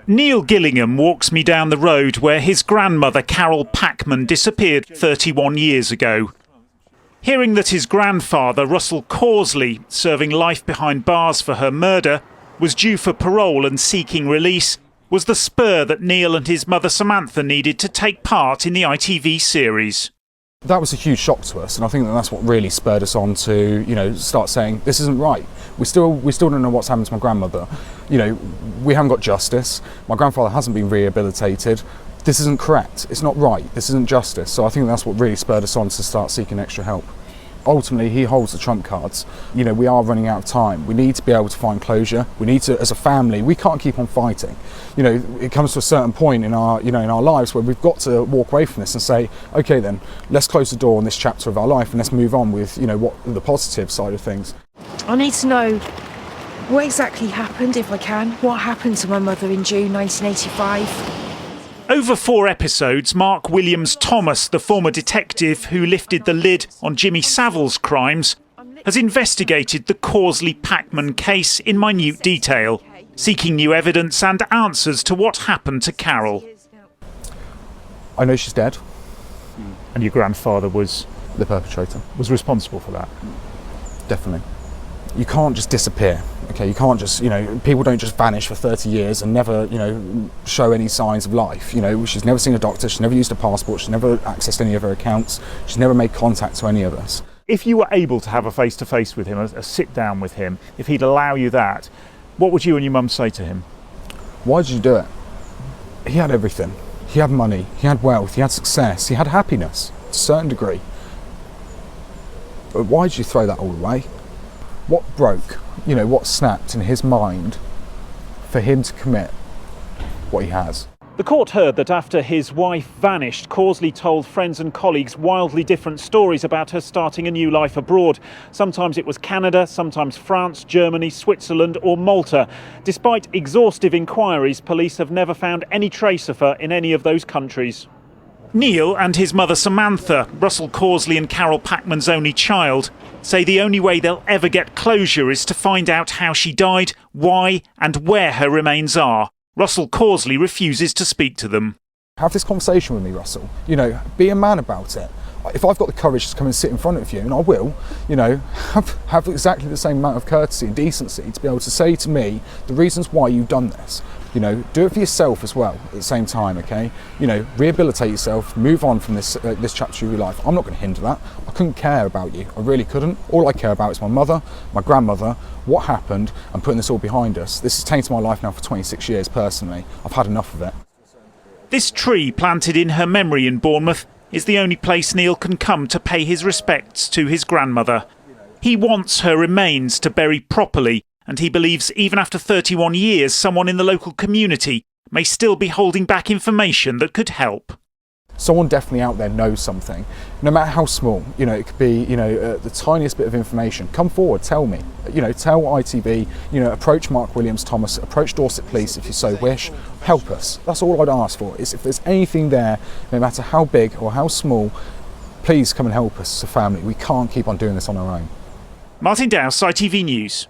Neil Gillingham walks me down the road where his grandmother Carole Packman disappeared 31 years ago. Hearing that his grandfather, Russell Causley, serving life behind bars for her murder, was due for parole and seeking release, was the spur that Neil and his mother Samantha needed to take part in the ITV series. That was a huge shock to us, and I think that's what really spurred us on to, start saying this isn't right. We still don't know what's happened to my grandmother. We haven't got justice. My grandfather hasn't been rehabilitated. This isn't correct. It's not right. This isn't justice. So I think that's what really spurred us on to start seeking extra help. Ultimately, he holds the trump cards. We are running out of time. We need to be able to find closure. We need to, as a family, we can't keep on fighting. It comes to a certain point in our, in our lives where we've got to walk away from this and say, okay, then let's close the door on this chapter of our life and let's move on with, what the positive side of things. I need to know what exactly happened, if I can. What happened to my mother in June 1985? Over 4 episodes, Mark Williams-Thomas, the former detective who lifted the lid on Jimmy Savile's crimes, has investigated the Causley-Packman case in minute detail, seeking new evidence and answers to what happened to Carole. I know she's dead. And your grandfather was the perpetrator. Was responsible for that? Definitely. You can't just disappear, okay? You can't just, people don't just vanish for 30 years and never, show any signs of life. She's never seen a doctor, she's never used a passport, she's never accessed any of her accounts, she's never made contact to any of us. If you were able to have a face-to-face with him, a sit-down with him, if he'd allow you that, what would you and your mum say to him? Why did you do it? He had everything. He had money, he had wealth, he had success, he had happiness, to a certain degree. But why did you throw that all away? What broke, what snapped in his mind for him to commit what he has? The court heard that after his wife vanished, Causley told friends and colleagues wildly different stories about her starting a new life abroad. Sometimes it was Canada, sometimes France, Germany, Switzerland or Malta. Despite exhaustive inquiries, police have never found any trace of her in any of those countries. Neil and his mother Samantha, Russell Causley and Carole Packman's only child, say the only way they'll ever get closure is to find out how she died, why and where her remains are. Russell Causley refuses to speak to them. Have this conversation with me, Russell. Be a man about it. If I've got the courage to come and sit in front of you, and I will, have exactly the same amount of courtesy and decency to be able to say to me the reasons why you've done this. Do it for yourself as well at the same time, okay? Rehabilitate yourself, move on from this chapter of your life. I'm not going to hinder that. I couldn't care about you. I really couldn't. All I care about is my mother, my grandmother, what happened, and putting this all behind us. This has tainted my life now for 26 years personally. I've had enough of it. This tree planted in her memory in Bournemouth is the only place Neil can come to pay his respects to his grandmother. He wants her remains to bury properly, and he believes even after 31 years someone in the local community may still be holding back information that could help. Someone definitely out there knows something, no matter how small. It could be, the tiniest bit of information. Come forward, tell me. Tell ITV, approach Mark Williams-Thomas, approach Dorset Police if you so wish. Help us. That's all I'd ask for, is if there's anything there, no matter how big or how small, please come and help us as a family. We can't keep on doing this on our own. Martin Dowse, ITV News.